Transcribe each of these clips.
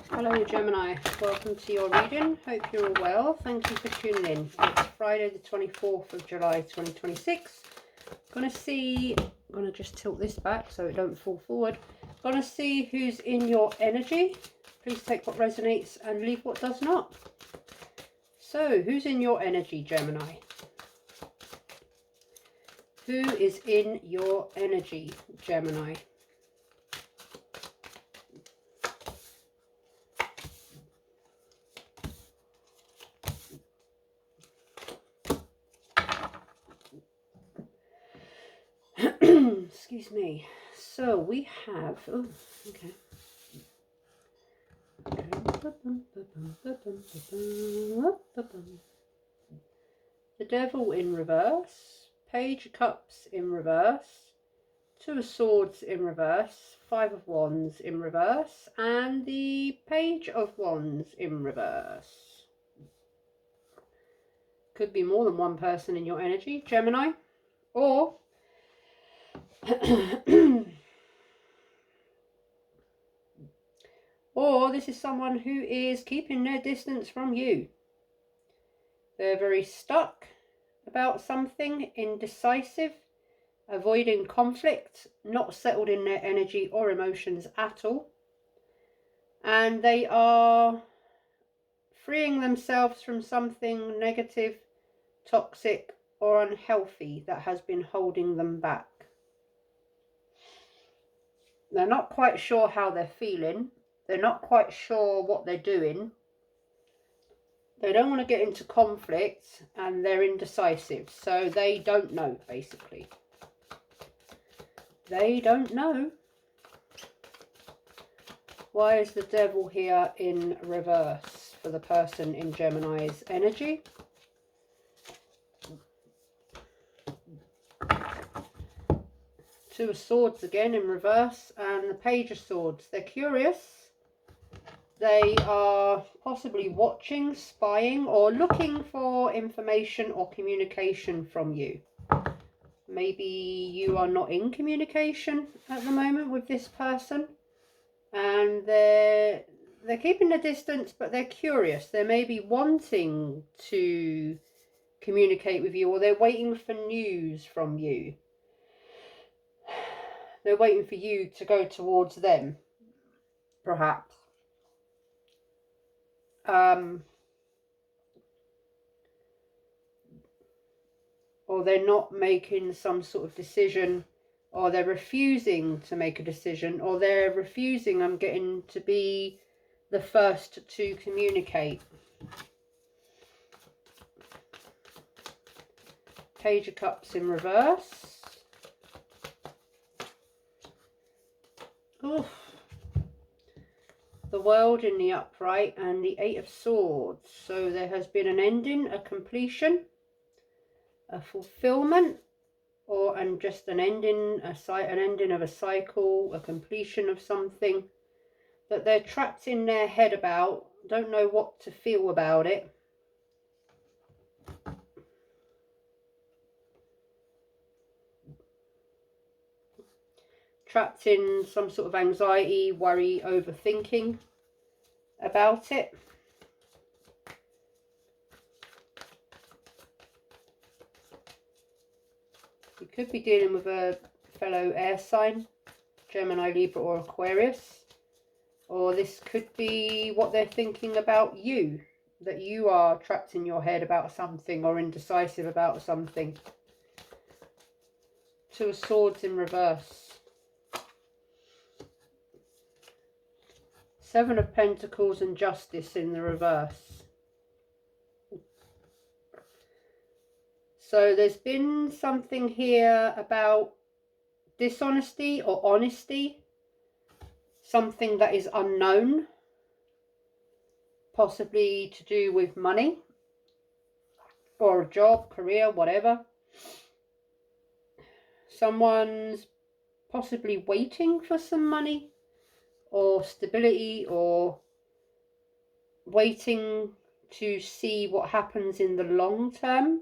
Hello Gemini, welcome to your reading. Hope you're all well. Thank you for tuning in. It's Friday the 24th of July 2026. I'm going to just tilt this back so it don't fall forward. Going to see who's in your energy. Please take what resonates and leave what does not. So, who's in your energy, Gemini? Who is in your energy, Gemini? Excuse me. So we have, oh, okay. The Devil in reverse, Page of Cups in reverse, Two of Swords in reverse, Five of Wands in reverse, and the Page of Wands in reverse. Could be more than one person in your energy, Gemini, or or this is someone who is keeping their distance from you. They're very stuck about something, indecisive, avoiding conflict, not settled in their energy or emotions at all. And they are freeing themselves from something negative, toxic, or unhealthy that has been holding them back. They're not quite sure how they're feeling. They're not quite sure what they're doing. They don't want to get into conflict and they're indecisive. So they don't know, basically. They don't know. Why is the Devil here in reverse for the person in Gemini's energy? Two of Swords again in reverse and the Page of Swords. They're curious. They are possibly watching, spying, or looking for information or communication from you. Maybe you are not in communication at the moment with this person. And they're keeping the distance, but they're curious. They may be wanting to communicate with you, or they're waiting for news from you. They're waiting for you to go towards them, perhaps. Or they're not making some sort of decision, or they're refusing to make a decision, or they're refusing, I'm getting, to be the first to communicate. Page of Cups in reverse. Oof. The World in the upright and the Eight of Swords. So there has been an ending, a completion, a fulfillment, or just an ending, an ending of a cycle, a completion of something that they're trapped in their head about, don't know what to feel about it. Trapped in some sort of anxiety, worry, overthinking about it. You could be dealing with a fellow air sign, Gemini, Libra, or Aquarius. Or this could be what they're thinking about you, that you are trapped in your head about something or indecisive about something. Two of Swords in reverse. Seven of Pentacles and Justice in the reverse. So there's been something here about dishonesty or honesty. Something that is unknown. Possibly to do with money. Or a job, career, whatever. Someone's possibly waiting for some money. Or stability, or waiting to see what happens in the long term.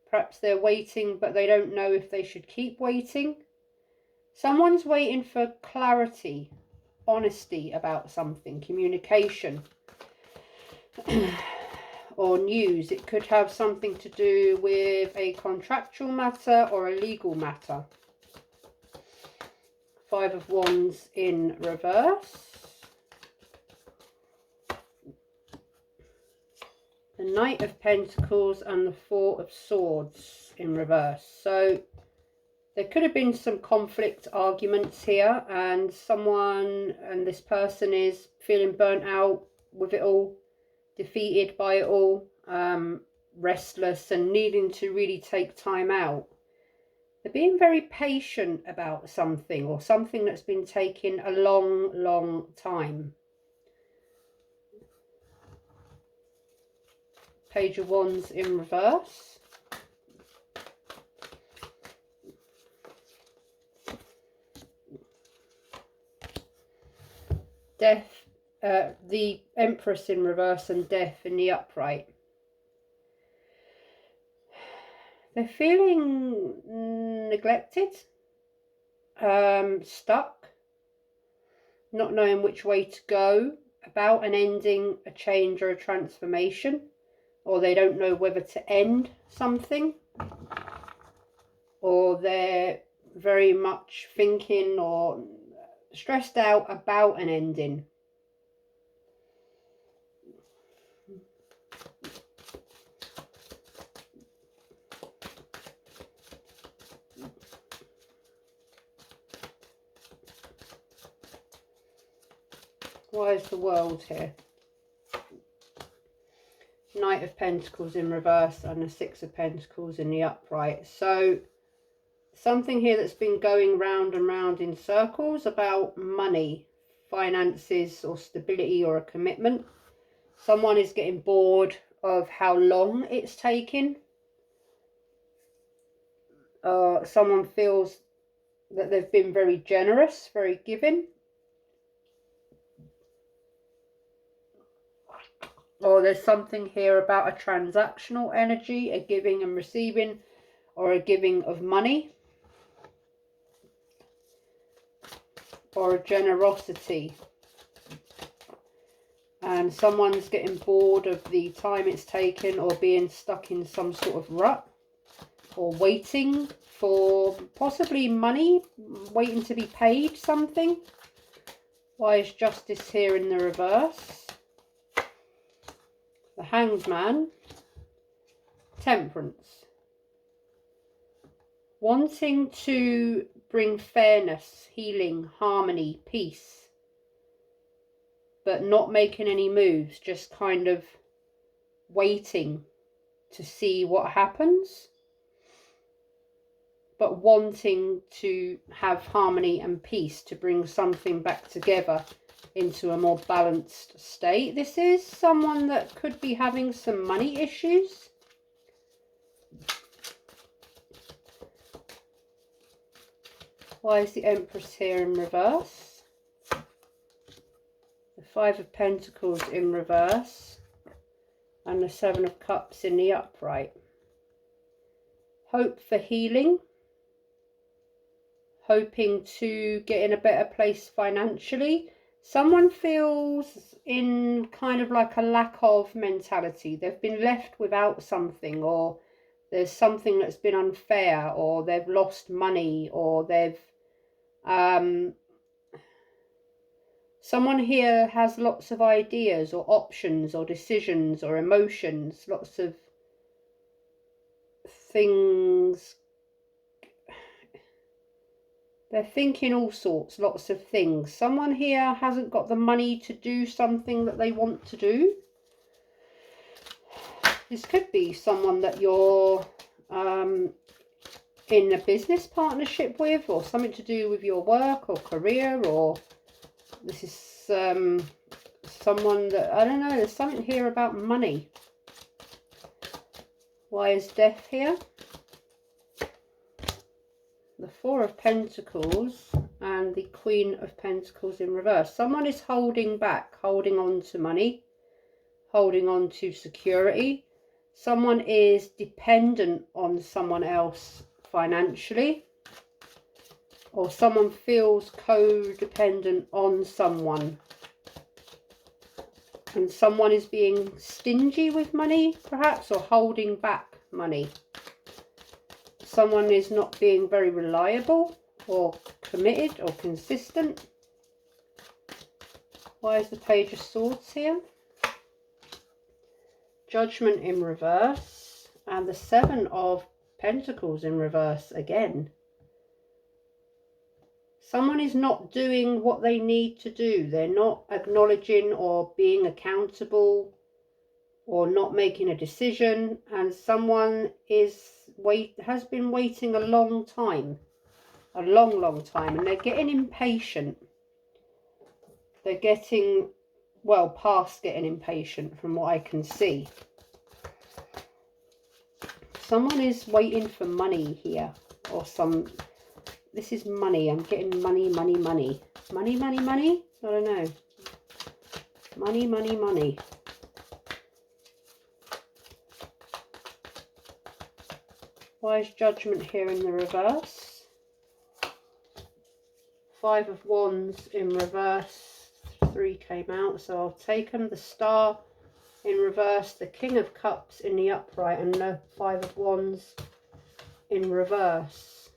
Perhaps they're waiting, but they don't know if they should keep waiting. Someone's waiting for clarity honesty about something, communication or news. It could have something to do with a contractual matter or a legal matter. 5 of Wands in reverse. The Knight of Pentacles and the 4 of Swords in reverse. So there could have been some conflict, arguments here, and this person is feeling burnt out with it all, defeated by it all, restless and needing to really take time out. They're being very patient about something, or something that's been taking a long time. Page of Wands in reverse. Death, the Empress in reverse, and Death in the upright. They're feeling neglected, stuck, not knowing which way to go, about an ending, a change or a transformation, or they don't know whether to end something, or they're very much thinking or stressed out about an ending. Why is the World here? Knight of Pentacles in reverse and the 6 of Pentacles in the upright. So something here that's been going round and round in circles about money, finances or stability or a commitment. Someone is getting bored of how long it's taking. Someone feels that they've been very generous, very giving. Or there's something here about a transactional energy, a giving and receiving, or a giving of money, or a generosity. And someone's getting bored of the time it's taken, or being stuck in some sort of rut, or waiting for possibly money, waiting to be paid something. Why is Justice here in the reverse? The Hanged Man, Temperance. Wanting to bring fairness, healing, harmony, peace, but not making any moves, just kind of waiting to see what happens, but wanting to have harmony and peace, to bring something back together into a more balanced state. This is someone that could be having some money issues. Why is the Empress here in reverse? The 5 of Pentacles in reverse and the 7 of Cups in the upright. Hope for healing. Hoping to get in a better place financially. Someone feels in kind of like a lack of mentality. They've been left without something, or there's something that's been unfair, or they've lost money, or they've someone here has lots of ideas or options or decisions or emotions, lots of things. They're thinking all sorts, lots of things. Someone here hasn't got the money to do something that they want to do. This could be someone that you're in a business partnership with, or something to do with your work or career, or this is someone that, I don't know, there's something here about money. Why is Death here? The 4 of Pentacles and the Queen of Pentacles in reverse. Someone is holding back, holding on to money, holding on to security. Someone is dependent on someone else financially. or someone feels codependent on someone, and someone is being stingy with money perhaps, or holding back money. Someone is not being very reliable or committed or consistent. Why is the Page of Swords here? Judgment in reverse, and the Seven of Pentacles in reverse again. Someone is not doing what they need to do. They're not acknowledging or being accountable, or not making a decision, and someone has been waiting a long time, long time, and they're getting impatient. They're getting, well, past getting impatient from what I can see. Someone is waiting for money here, or this is money. I'm getting money. I don't know. Money. Why is Judgment here in the reverse? Five of Wands in reverse. 3 came out, so I'll take them. The Star in reverse, the King of Cups in the upright, and the 5 of Wands in reverse.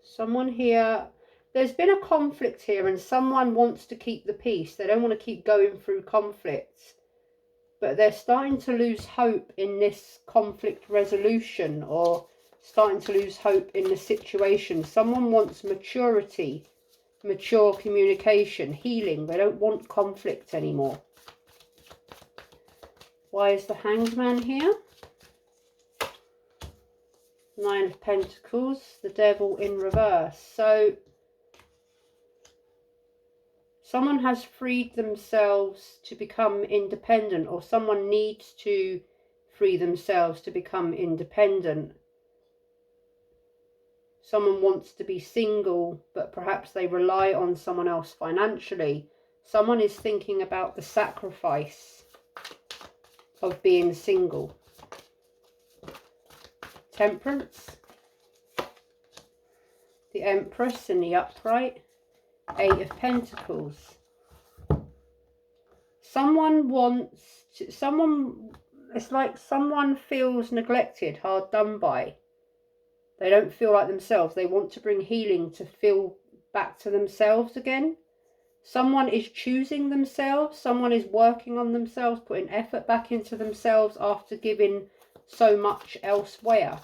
Someone here, there's been a conflict here, and someone wants to keep the peace. They don't want to keep going through conflicts, but they're starting to lose hope in this conflict resolution, or starting to lose hope in the situation. Someone wants maturity, mature communication, healing. They don't want conflict anymore. Why is the Hanged Man here? 9 of Pentacles, the Devil in reverse. So someone has freed themselves to become independent, or someone needs to free themselves to become independent. Someone wants to be single, but perhaps they rely on someone else financially. Someone is thinking about the sacrifice of being single. Temperance. The Empress in the upright. 8 of Pentacles. It's like someone feels neglected, hard done by. They don't feel like themselves. They want to bring healing to feel back to themselves again. Someone is choosing themselves. Someone is working on themselves, putting effort back into themselves after giving so much elsewhere.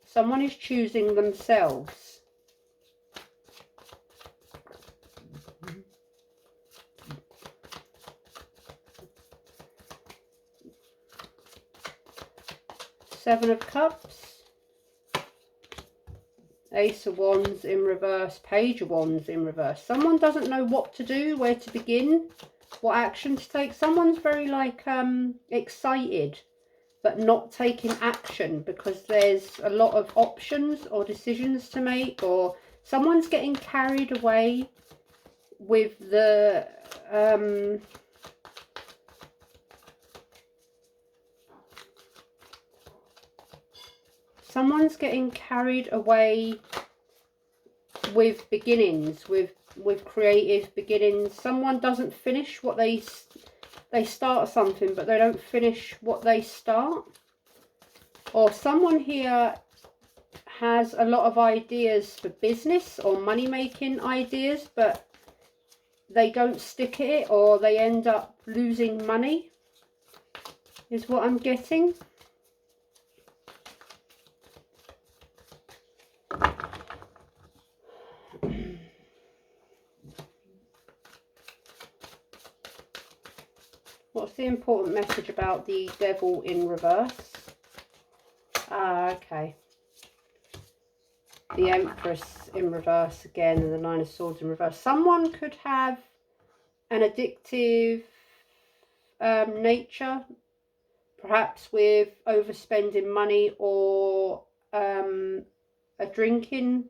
Someone is choosing themselves. Seven of Cups. Ace of Wands in reverse, Page of Wands in reverse. Someone doesn't know what to do, where to begin, what action to take. Someone's very excited, but not taking action because there's a lot of options or decisions to make, or someone's getting carried away with the someone's getting carried away with beginnings, with creative beginnings. Someone doesn't finish what they start something, but they don't finish what they start. Or someone here has a lot of ideas for business or money making ideas, but they don't stick at it, or they end up losing money, is what I'm getting. What's the important message about the Devil in reverse? Okay. The Empress in reverse again, and the 9 of Swords in reverse. Someone could have an addictive nature, perhaps with overspending money, or a drinking,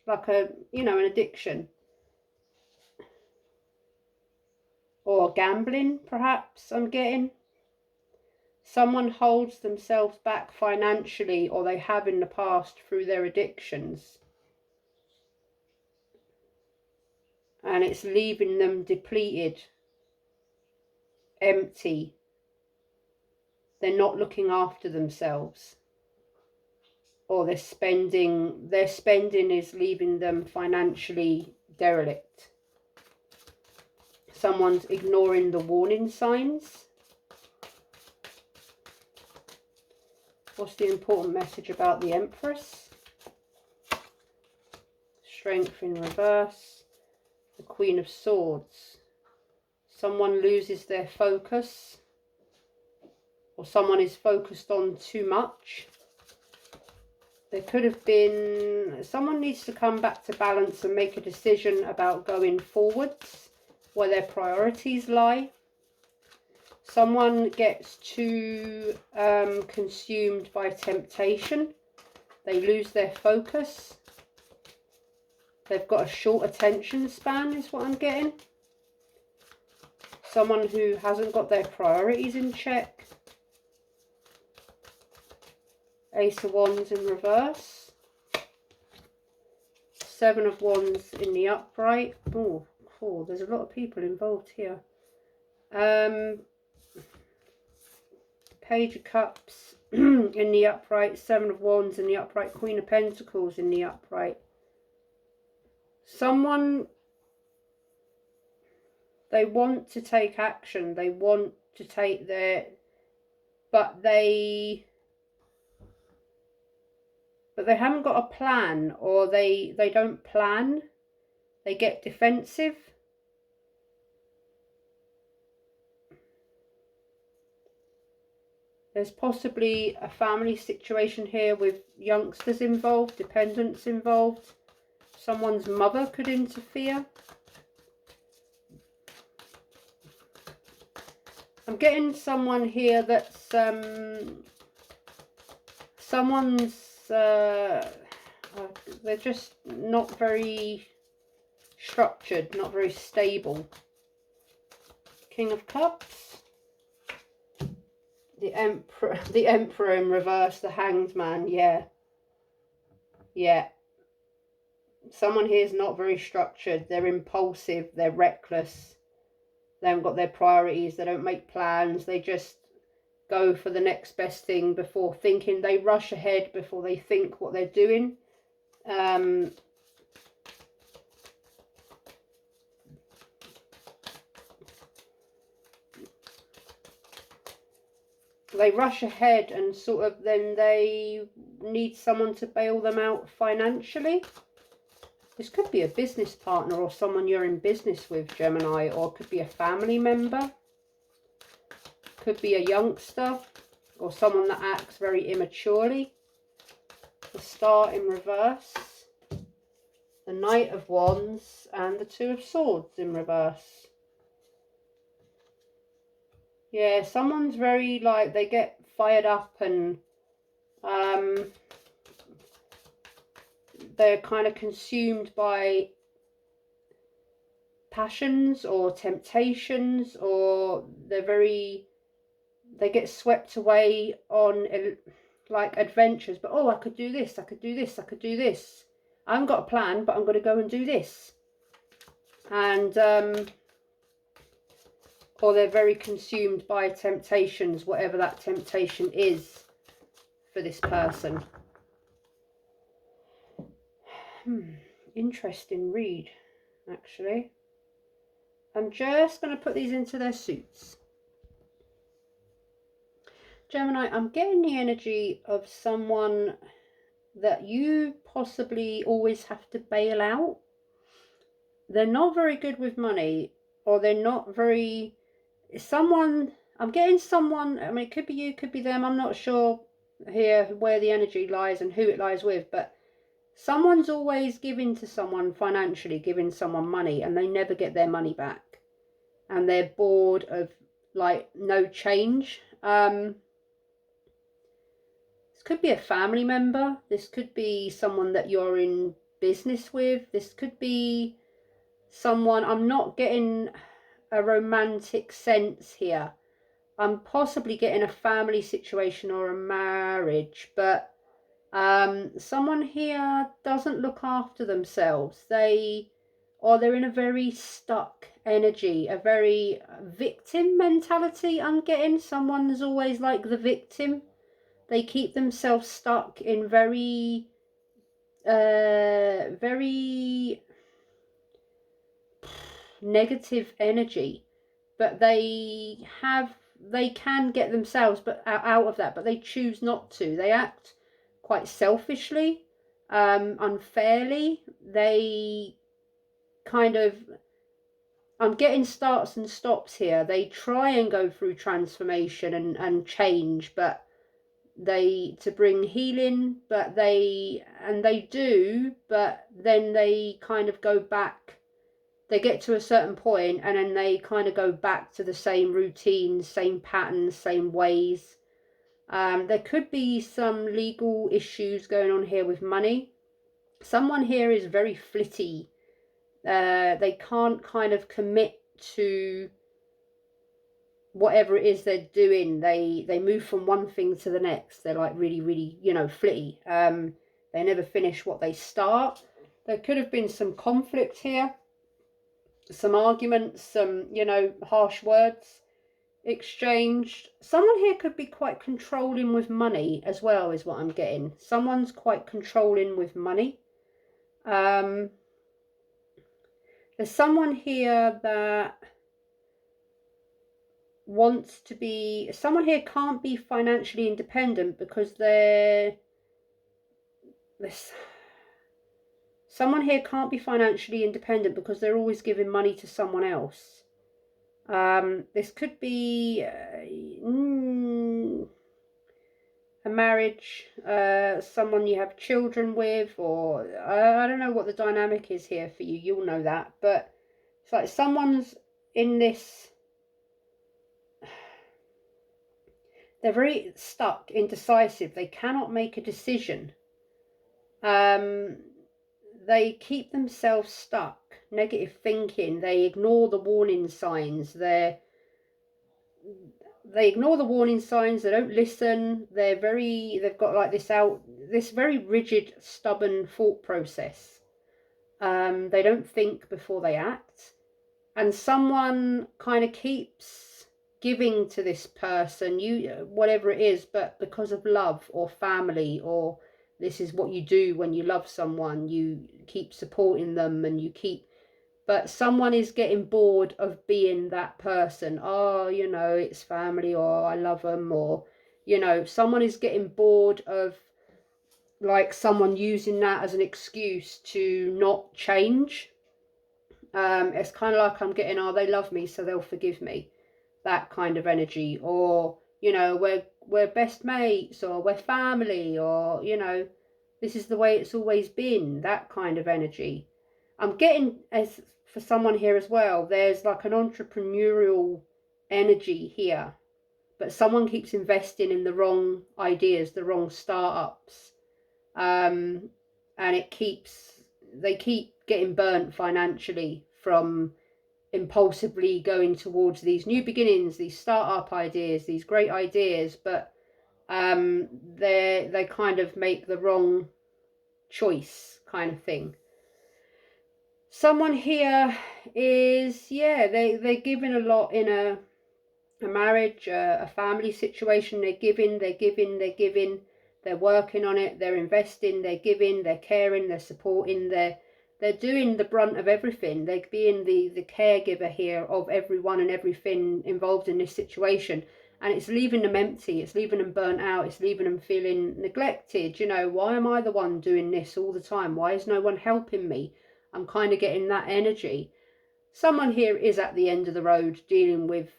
like an addiction. Or gambling, perhaps, I'm getting. Someone holds themselves back financially, or they have in the past through their addictions. And it's leaving them depleted, empty. They're not looking after themselves. Or their spending is leaving them financially derelict. Someone's ignoring the warning signs. What's the important message about the Empress? Strength in reverse. The Queen of Swords. Someone loses their focus. Or someone is focused on too much. There could have been... Someone needs to come back to balance and make a decision about going forwards, where their priorities lie. Someone gets too consumed by temptation. They lose their focus. They've got a short attention span, is what I'm getting. Someone who hasn't got their priorities in check. Ace of Wands in reverse. Seven of Wands in the upright. Oh, cool. There's a lot of people involved here. Page of Cups in the upright. Seven of Wands in the upright. Queen of Pentacles in the upright. Someone, they want to take action. They want to take their... But they haven't got a plan, or they don't plan. They get defensive. There's possibly a family situation here with youngsters involved, dependents involved. Someone's mother could interfere. I'm getting someone here that's someone's they're just not very structured, not very stable. King of Cups. The Emperor in reverse, the Hanged Man. Yeah. Someone here is not very structured. They're impulsive. They're reckless. They haven't got their priorities. They don't make plans. They just go for the next best thing before thinking. They rush ahead before they think what they're doing. They rush ahead and sort of then they need someone to bail them out financially. This could be a business partner or someone you're in business with, Gemini, or it could be a family member. Could be a youngster or someone that acts very immaturely. The Star in reverse. The Knight of Wands and the Two of Swords in reverse. Yeah, someone's very, like, they get fired up and they're kind of consumed by passions or temptations, or they get swept away on like adventures. But oh, I could do this, I could do this, I could do this. I haven't got a plan, but I'm going to go and do this. And or they're very consumed by temptations, whatever that temptation is for this person. Interesting read, actually. I'm just going to put these into their suits. Gemini, I'm getting the energy of someone that you possibly always have to bail out. They're not very good with money, or they're not very... Someone, I'm getting someone, I mean, it could be you, could be them, I'm not sure here where the energy lies and who it lies with, but someone's always giving to someone financially, giving someone money, and they never get their money back. And they're bored of, like, no change. This could be a family member. This could be someone that you're in business with. This could be someone, I'm not getting a romantic sense here. I'm possibly getting a family situation or a marriage, but someone here doesn't look after themselves. They're in a very stuck energy, a very victim mentality. I'm getting someone's always like the victim. They keep themselves stuck in very very negative energy, but they can get themselves but out of that, but they choose not to. They act quite selfishly, unfairly. They kind of, I'm getting starts and stops here. They try and go through transformation and change, but to bring healing, but they do, but then they kind of go back. They get to a certain point and then they kind of go back to the same routines, same patterns, same ways. There could be some legal issues going on here with money. Someone here is very flitty. They can't kind of commit to whatever it is they're doing. They move from one thing to the next. They're like really, really, flitty. They never finish what they start. There could have been some conflict here, some arguments, some, harsh words exchanged. Someone here could be quite controlling with money as well, is what I'm getting. Someone's quite controlling with money. There's someone here that wants to be, someone here can't be financially independent because someone here can't be financially independent because they're always giving money to someone else. This could be a marriage, someone you have children with, or I don't know what the dynamic is here for you. You'll know that, but it's like someone's in this. They're very stuck, indecisive. They cannot make a decision. They keep themselves stuck. Negative thinking. They ignore the warning signs. They ignore the warning signs. They don't listen. They've got like this very rigid, stubborn thought process. They don't think before they act. And someone kind of keeps giving to this person, whatever it is, but because of love or family, or this is what you do when you love someone, you keep supporting them and but someone is getting bored of being that person. Oh, it's family, or I love them, or, someone is getting bored of like someone using that as an excuse to not change. It's kind of like I'm getting, oh, they love me so they'll forgive me. That kind of energy, or we're best mates, or we're family, or this is the way it's always been. That kind of energy. I'm getting, as for someone here as well, there's like an entrepreneurial energy here, but someone keeps investing in the wrong ideas, the wrong startups, and they keep getting burnt financially from impulsively going towards these new beginnings, these startup ideas, these great ideas, but they kind of make the wrong choice, kind of thing. Someone here is, they're giving a lot in a marriage, a family situation. They're giving, they're working on it, they're investing, they're giving, they're caring, they're supporting, they're doing the brunt of everything. They're being the caregiver here of everyone and everything involved in this situation. And it's leaving them empty. It's leaving them burnt out. It's leaving them feeling neglected. Why am I the one doing this all the time? Why is no one helping me? I'm kind of getting that energy. Someone here is at the end of the road dealing with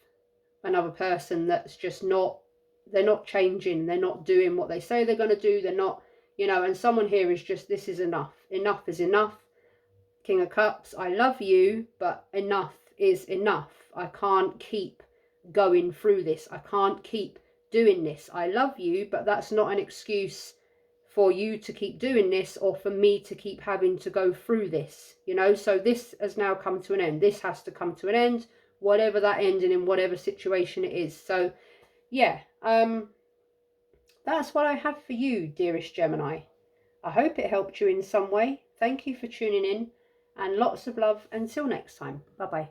another person that's just they're not changing. They're not doing what they say they're going to do. They're not, and someone here is just, this is enough. Enough is enough. King of Cups, I love you, but enough is enough. I can't keep going through this. I can't keep doing this. I love you, but that's not an excuse for you to keep doing this, or for me to keep having to go through this, so this has now come to an end. This has to come to an end, whatever that ending in whatever situation it is. So yeah, that's what I have for you, dearest Gemini. I hope it helped you in some way. Thank you for tuning in, and lots of love until next time. Bye bye.